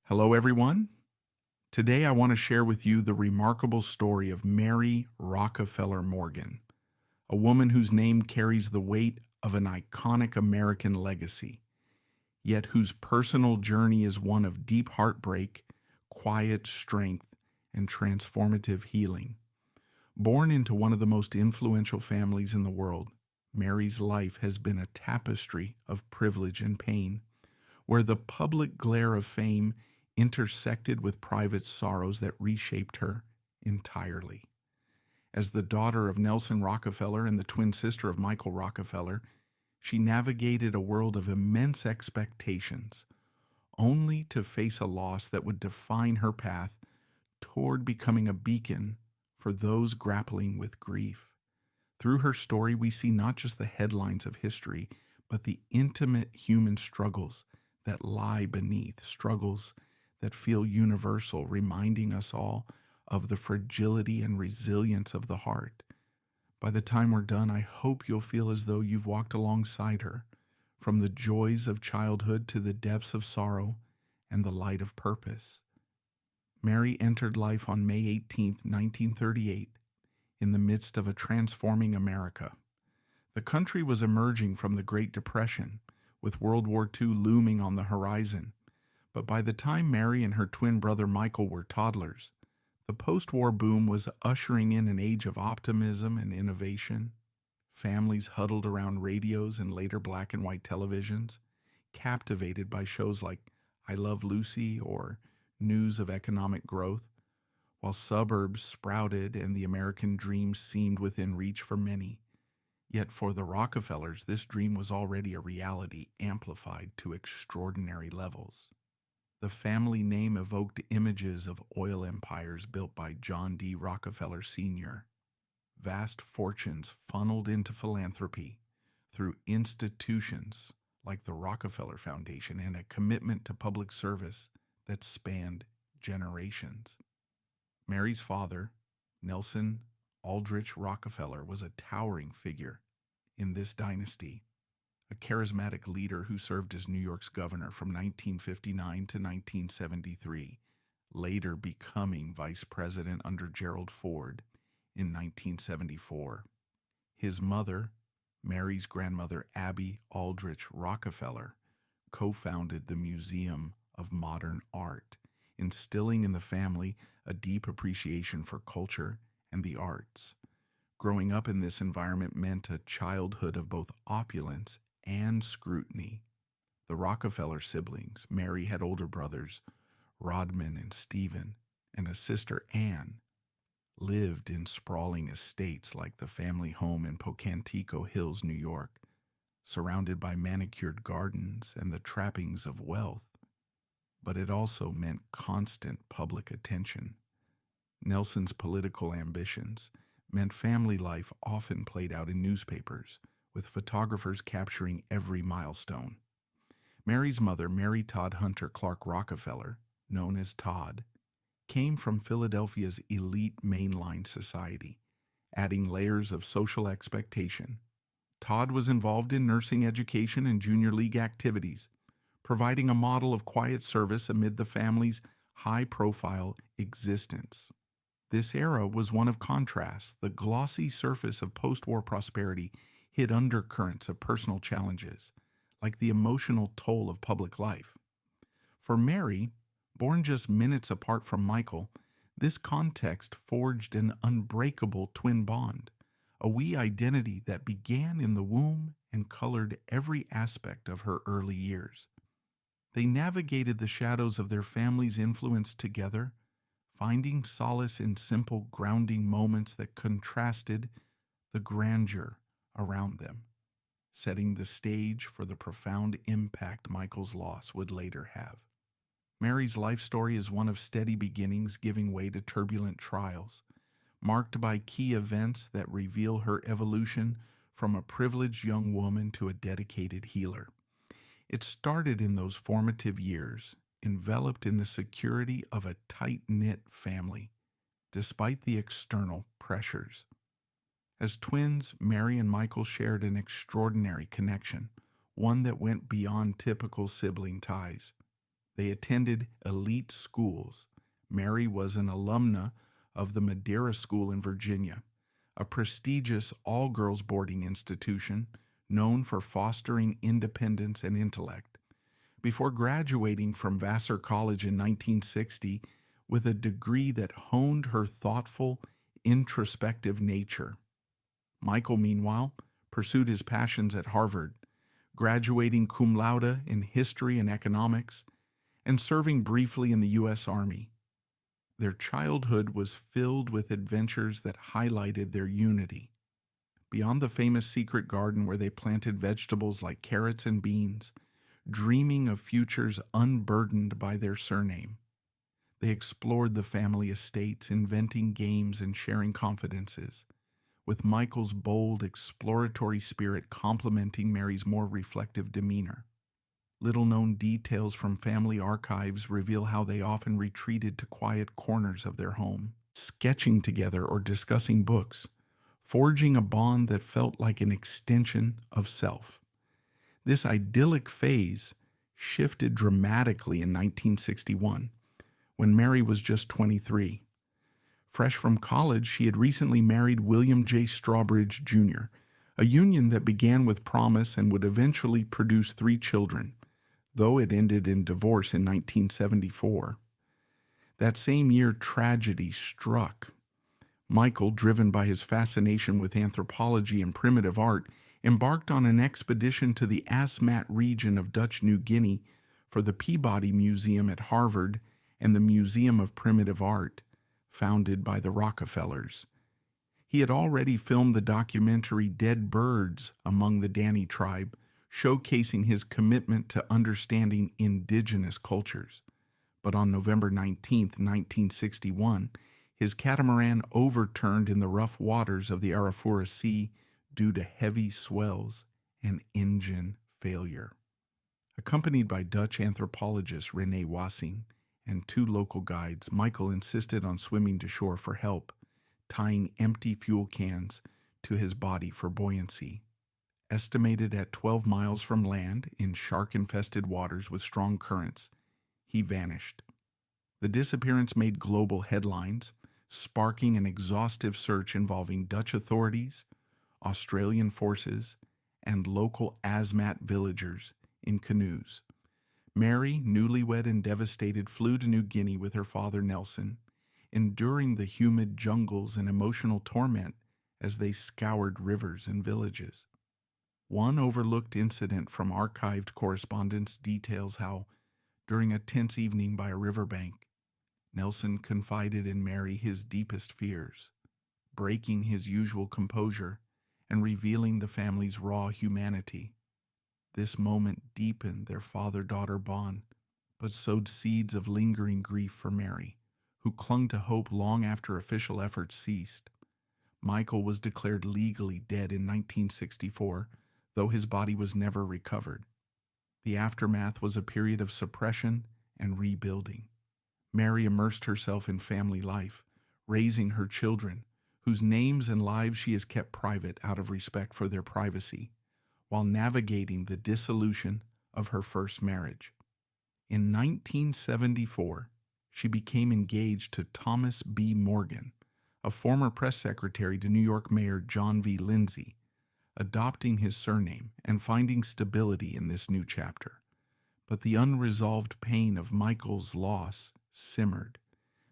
Hello, everyone. Today I want to share with you the remarkable story of Mary Rockefeller Morgan, a woman whose name carries the weight of an iconic American legacy, yet whose personal journey is one of deep heartbreak, quiet strength, and transformative healing. Born into one of the most influential families in the world, Mary's life has been a tapestry of privilege and pain, where the public glare of fame intersected with private sorrows that reshaped her entirely. As the daughter of Nelson Rockefeller and the twin sister of Michael Rockefeller, she navigated a world of immense expectations, only to face a loss that would define her path toward becoming a beacon for those grappling with grief. Through her story, we see not just the headlines of history, but the intimate human struggles that lie beneath, struggles that feel universal, reminding us all of the fragility and resilience of the heart. By the time we're done, I hope you'll feel as though you've walked alongside her, from the joys of childhood to the depths of sorrow and the light of purpose. Mary entered life on May 18, 1938, in the midst of a transforming America. The country was emerging from the Great Depression, with World War II looming on the horizon. But by the time Mary and her twin brother Michael were toddlers, the post-war boom was ushering in an age of optimism and innovation. Families huddled around radios and later black and white televisions, captivated by shows like I Love Lucy or News of Economic Growth, while suburbs sprouted and the American dream seemed within reach for many. Yet for the Rockefellers, this dream was already a reality amplified to extraordinary levels. The family name evoked images of oil empires built by John D. Rockefeller Sr. Vast fortunes funneled into philanthropy through institutions like the Rockefeller Foundation and a commitment to public service that spanned generations. Mary's father, Nelson Aldrich Rockefeller, was a towering figure in this dynasty, a charismatic leader who served as New York's governor from 1959 to 1973, later becoming vice president under Gerald Ford in 1974. His mother, Mary's grandmother Abby Aldrich Rockefeller, co-founded the Museum of Modern Art, instilling in the family a deep appreciation for culture and the arts. Growing up in this environment meant a childhood of both opulence and scrutiny. The Rockefeller siblings, Mary had older brothers, Rodman and Stephen, and a sister, Anne, lived in sprawling estates like the family home in Pocantico Hills, New York, surrounded by manicured gardens and the trappings of wealth. But it also meant constant public attention. Nelson's political ambitions meant family life often played out in newspapers, with photographers capturing every milestone. Mary's mother, Mary Todd Hunter Clark Rockefeller, known as Todd, came from Philadelphia's elite mainline society, adding layers of social expectation. Todd was involved in nursing education and junior league activities, providing a model of quiet service amid the family's high-profile existence. This era was one of contrast. The glossy surface of post-war prosperity hid undercurrents of personal challenges, like the emotional toll of public life. For Mary, born just minutes apart from Michael, this context forged an unbreakable twin bond, a we identity that began in the womb and colored every aspect of her early years. They navigated the shadows of their family's influence together, finding solace in simple, grounding moments that contrasted the grandeur around them, setting the stage for the profound impact Michael's loss would later have. Mary's life story is one of steady beginnings giving way to turbulent trials, marked by key events that reveal her evolution from a privileged young woman to a dedicated healer. It started in those formative years, enveloped in the security of a tight-knit family, despite the external pressures. As twins, Mary and Michael shared an extraordinary connection, one that went beyond typical sibling ties. They attended elite schools. Mary was an alumna of the Madeira School in Virginia, a prestigious all-girls boarding institution known for fostering independence and intellect, before graduating from Vassar College in 1960 with a degree that honed her thoughtful, introspective nature. Michael, meanwhile, pursued his passions at Harvard, graduating cum laude in history and economics, and serving briefly in the U.S. Army. Their childhood was filled with adventures that highlighted their unity. Beyond the famous secret garden where they planted vegetables like carrots and beans, dreaming of futures unburdened by their surname, they explored the family estates, inventing games and sharing confidences, with Michael's bold, exploratory spirit complementing Mary's more reflective demeanor. Little-known details from family archives reveal how they often retreated to quiet corners of their home, sketching together or discussing books, forging a bond that felt like an extension of self. This idyllic phase shifted dramatically in 1961, when Mary was just 23. Fresh from college, she had recently married William J. Strawbridge, Jr., a union that began with promise and would eventually produce 3 children, though it ended in divorce in 1974. That same year, tragedy struck. Michael, driven by his fascination with anthropology and primitive art, embarked on an expedition to the Asmat region of Dutch New Guinea for the Peabody Museum at Harvard and the Museum of Primitive Art, founded by the Rockefellers. He had already filmed the documentary Dead Birds Among the Dani Tribe, showcasing his commitment to understanding indigenous cultures. But on November 19, 1961, his catamaran overturned in the rough waters of the Arafura Sea due to heavy swells and engine failure. Accompanied by Dutch anthropologist René Wassing and 2 local guides, Michael insisted on swimming to shore for help, tying empty fuel cans to his body for buoyancy. Estimated at 12 miles from land in shark-infested waters with strong currents, he vanished. The disappearance made global headlines, sparking an exhaustive search involving Dutch authorities, Australian forces, and local Asmat villagers in canoes. Mary, newlywed and devastated, flew to New Guinea with her father Nelson, enduring the humid jungles and emotional torment as they scoured rivers and villages. One overlooked incident from archived correspondence details how, during a tense evening by a riverbank, Nelson confided in Mary his deepest fears, breaking his usual composure and revealing the family's raw humanity. This moment deepened their father-daughter bond, but sowed seeds of lingering grief for Mary, who clung to hope long after official efforts ceased. Michael was declared legally dead in 1964, though his body was never recovered. The aftermath was a period of suppression and rebuilding. Mary immersed herself in family life, raising her children, whose names and lives she has kept private out of respect for their privacy, while navigating the dissolution of her first marriage. In 1974, she became engaged to Thomas B. Morgan, a former press secretary to New York Mayor John V. Lindsay, adopting his surname and finding stability in this new chapter. But the unresolved pain of Michael's loss simmered,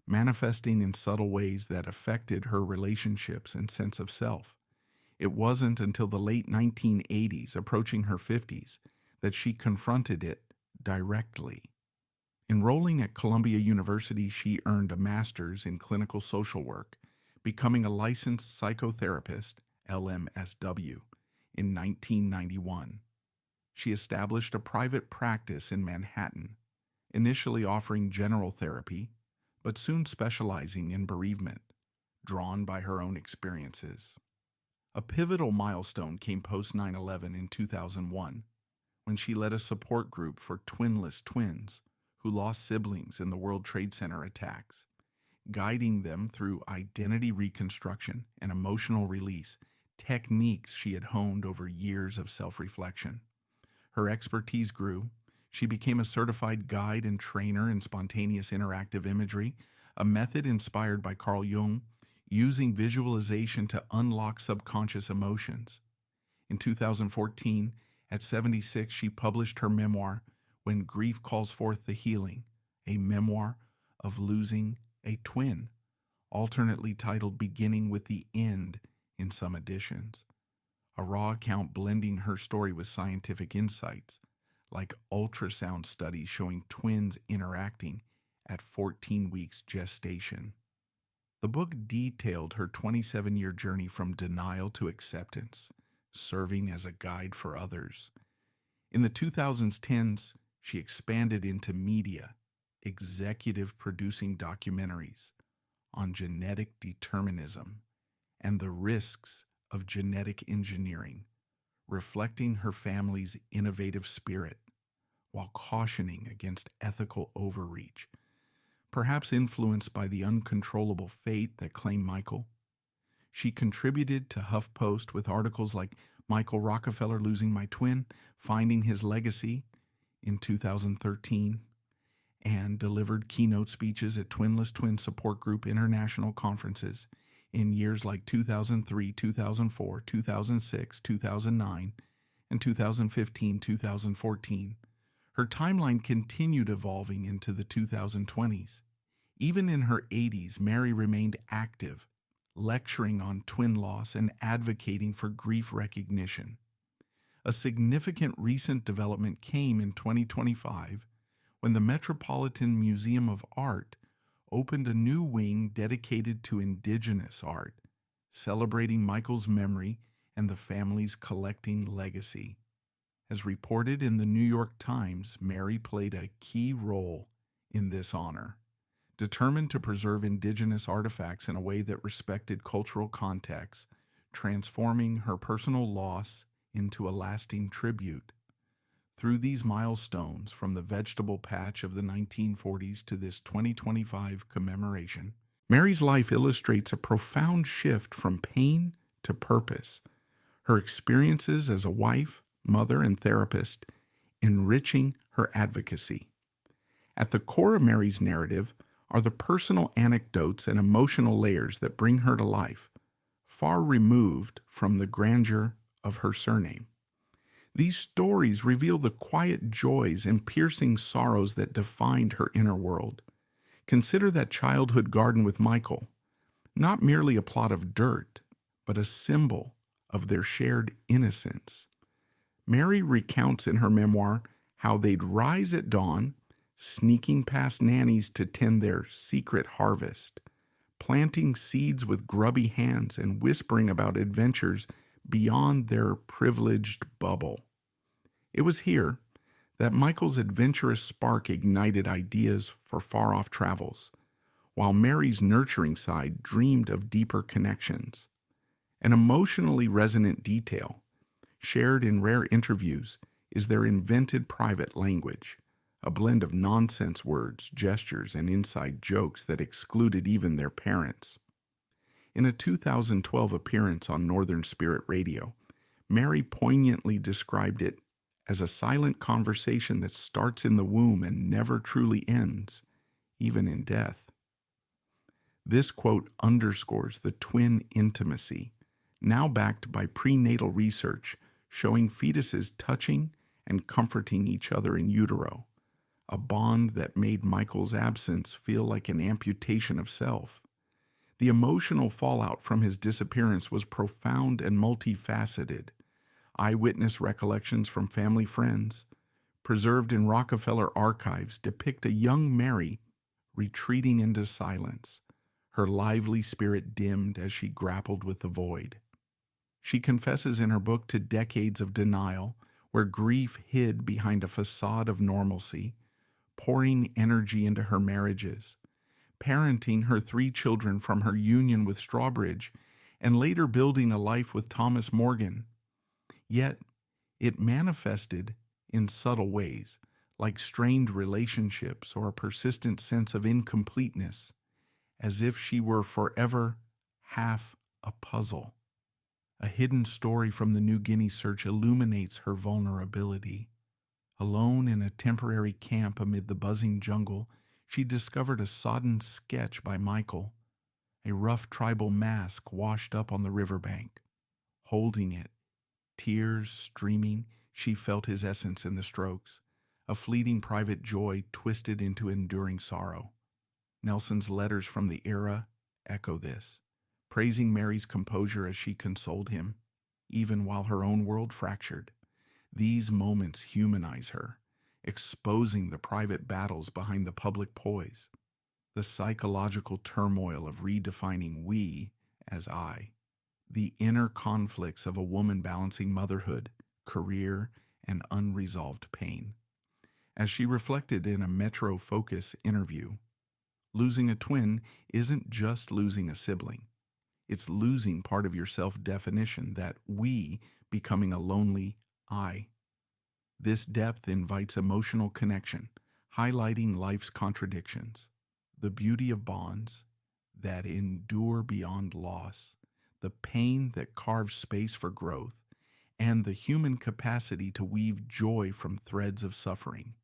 manifesting in subtle ways that affected her relationships and sense of self. It wasn't until the late 1980s, approaching her 50s, that she confronted it directly. Enrolling at Columbia University, she earned a master's in clinical social work, becoming a licensed psychotherapist, LMSW, in 1991. She established a private practice in Manhattan, initially offering general therapy, but soon specializing in bereavement, drawn by her own experiences. A pivotal milestone came post 9/11 in 2001, when she led a support group for twinless twins who lost siblings in the World Trade Center attacks, guiding them through identity reconstruction and emotional release, techniques she had honed over years of self-reflection. Her expertise grew. She became a certified guide and trainer in spontaneous interactive imagery, a method inspired by Carl Jung, using visualization to unlock subconscious emotions. In 2014, at 76, she published her memoir, When Grief Calls Forth the Healing, a memoir of losing a twin, alternately titled Beginning with the End in some editions. A raw account blending her story with scientific insights, like ultrasound studies showing twins interacting at 14 weeks gestation. The book detailed her 27-year journey from denial to acceptance, serving as a guide for others. In the 2010s, she expanded into media, executive producing documentaries on genetic determinism and the risks of genetic engineering, reflecting her family's innovative spirit while cautioning against ethical overreach, perhaps influenced by the uncontrollable fate that claimed Michael. She contributed to HuffPost with articles like Michael Rockefeller Losing My Twin, Finding His Legacy in 2013, and delivered keynote speeches at Twinless Twin Support Group international conferences in years like 2003, 2004, 2006, 2009, and 2015, 2014. Her timeline continued evolving into the 2020s. Even in her 80s, Mary remained active, lecturing on twin loss and advocating for grief recognition. A significant recent development came in 2025 when the Metropolitan Museum of Art opened a new wing dedicated to Indigenous art, celebrating Michael's memory and the family's collecting legacy. As reported in the New York Times, Mary played a key role in this honor, determined to preserve Indigenous artifacts in a way that respected cultural context, transforming her personal loss into a lasting tribute. Through these milestones, from the vegetable patch of the 1940s to this 2025 commemoration, Mary's life illustrates a profound shift from pain to purpose. Her experiences as a wife, mother, and therapist enriching her advocacy. At the core of Mary's narrative are the personal anecdotes and emotional layers that bring her to life, far removed from the grandeur of her surname. These stories reveal the quiet joys and piercing sorrows that defined her inner world. Consider that childhood garden with Michael, not merely a plot of dirt, but a symbol of their shared innocence. Mary recounts in her memoir how they'd rise at dawn, sneaking past nannies to tend their secret harvest, planting seeds with grubby hands and whispering about adventures beyond their privileged bubble. It was here that Michael's adventurous spark ignited ideas for far-off travels, while Mary's nurturing side dreamed of deeper connections. An emotionally resonant detail, shared in rare interviews, is their invented private language, a blend of nonsense words, gestures, and inside jokes that excluded even their parents. In a 2012 appearance on Northern Spirit Radio, Mary poignantly described it as a silent conversation that starts in the womb and never truly ends, even in death. This quote underscores the twin intimacy, now backed by prenatal research showing fetuses touching and comforting each other in utero, a bond that made Michael's absence feel like an amputation of self. The emotional fallout from his disappearance was profound and multifaceted. Eyewitness recollections from family friends, preserved in Rockefeller archives, depict a young Mary retreating into silence, her lively spirit dimmed as she grappled with the void. She confesses in her book to decades of denial, where grief hid behind a facade of normalcy, pouring energy into her marriages, parenting her 3 children from her union with Strawbridge, and later building a life with Thomas Morgan. Yet, it manifested in subtle ways, like strained relationships or a persistent sense of incompleteness, as if she were forever half a puzzle. A hidden story from the New Guinea search illuminates her vulnerability, Alone in a temporary camp amid the buzzing jungle, she discovered a sodden sketch by Michael, a rough tribal mask washed up on the riverbank. Holding it, tears streaming, she felt his essence in the strokes, a fleeting private joy twisted into enduring sorrow. Nelson's letters from the era echo this, praising Mary's composure as she consoled him, even while her own world fractured. These moments humanize her, exposing the private battles behind the public poise, the psychological turmoil of redefining we as I, the inner conflicts of a woman balancing motherhood, career, and unresolved pain. As she reflected in a Metro Focus interview, losing a twin isn't just losing a sibling. It's losing part of your self-definition, that we becoming a lonely I. This depth invites emotional connection, highlighting life's contradictions, the beauty of bonds that endure beyond loss, the pain that carves space for growth, and the human capacity to weave joy from threads of suffering.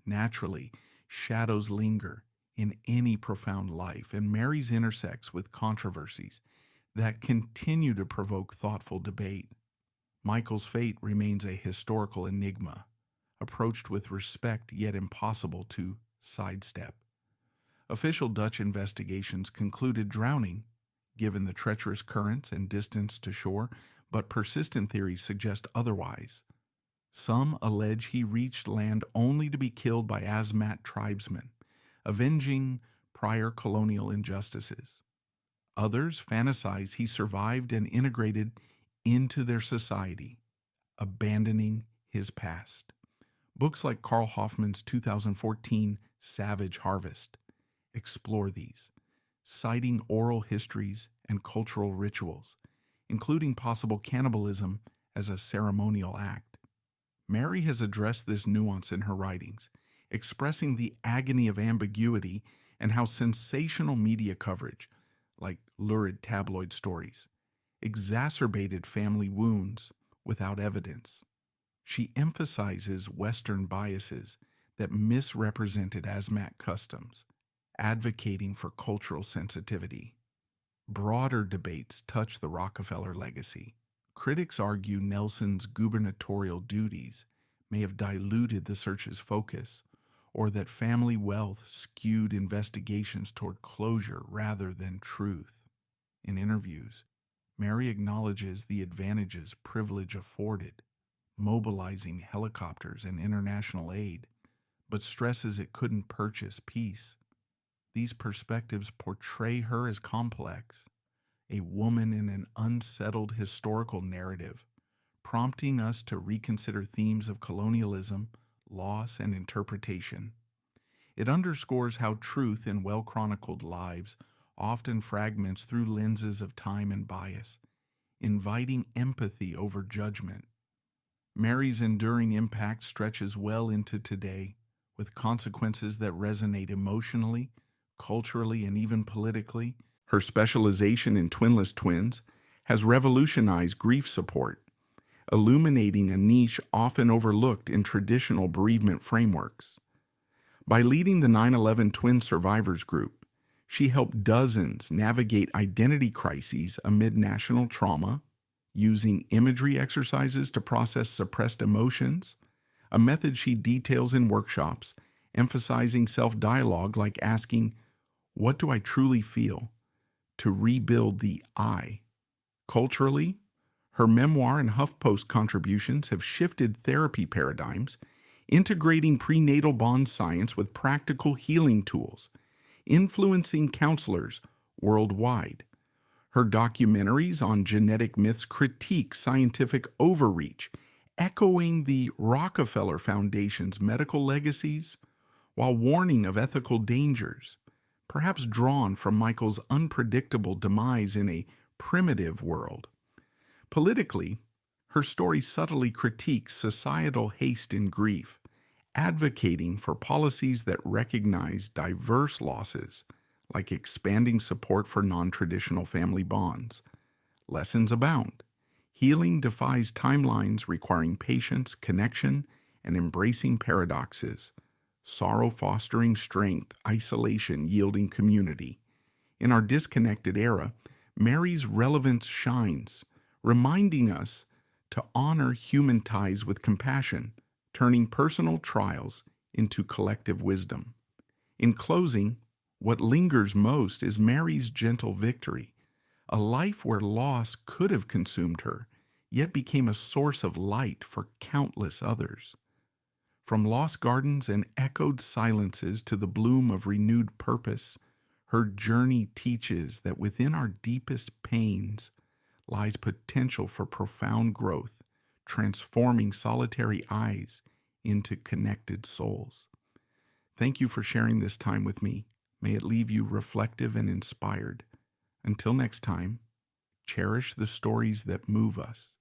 Naturally, shadows linger in any profound life, and Mary's intersects with controversies that continue to provoke thoughtful debate. Michael's fate remains a historical enigma, approached with respect yet impossible to sidestep. Official Dutch investigations concluded drowning, given the treacherous currents and distance to shore, but persistent theories suggest otherwise. Some allege he reached land only to be killed by Asmat tribesmen, avenging prior colonial injustices. Others fantasize he survived and integrated into their society, abandoning his past. Books like Carl Hoffman's 2014 Savage Harvest explore these, citing oral histories and cultural rituals, including possible cannibalism as a ceremonial act. Mary has addressed this nuance in her writings, expressing the agony of ambiguity and how sensational media coverage, like lurid tabloid stories, exacerbated family wounds without evidence. She emphasizes Western biases that misrepresented Asmat customs, advocating for cultural sensitivity. Broader debates touch the Rockefeller legacy. Critics argue Nelson's gubernatorial duties may have diluted the search's focus, or that family wealth skewed investigations toward closure rather than truth. In interviews, Mary acknowledges the advantages privilege afforded, mobilizing helicopters and international aid, but stresses it couldn't purchase peace. These perspectives portray her as complex, a woman in an unsettled historical narrative, prompting us to reconsider themes of colonialism, loss, and interpretation. It underscores how truth in well-chronicled lives often fragments through lenses of time and bias, inviting empathy over judgment. Mary's enduring impact stretches well into today, with consequences that resonate emotionally, culturally, and even politically. Her specialization in twinless twins has revolutionized grief support, illuminating a niche often overlooked in traditional bereavement frameworks. By leading the 9/11 Twin Survivors Group, she helped dozens navigate identity crises amid national trauma, using imagery exercises to process suppressed emotions, a method she details in workshops, emphasizing self-dialogue like asking, "What do I truly feel?" to rebuild the I. Culturally, her memoir and HuffPost contributions have shifted therapy paradigms, integrating prenatal bond science with practical healing tools, influencing counselors worldwide. Her documentaries on genetic myths critique scientific overreach, echoing the Rockefeller Foundation's medical legacies, while warning of ethical dangers, perhaps drawn from Michael's unpredictable demise in a primitive world. Politically, her story subtly critiques societal haste in grief, advocating for policies that recognize diverse losses, like expanding support for non-traditional family bonds. Lessons abound. Healing defies timelines requiring patience, connection, and embracing paradoxes, sorrow fostering strength, isolation yielding community. In our disconnected era, Mary's relevance shines, reminding us to honor human ties with compassion, turning personal trials into collective wisdom. In closing, what lingers most is Mary's gentle victory, a life where loss could have consumed her, yet became a source of light for countless others. From lost gardens and echoed silences to the bloom of renewed purpose, her journey teaches that within our deepest pains lies potential for profound growth, transforming solitary eyes into connected souls. Thank you for sharing this time with me. May it leave you reflective and inspired. Until next time, cherish the stories that move us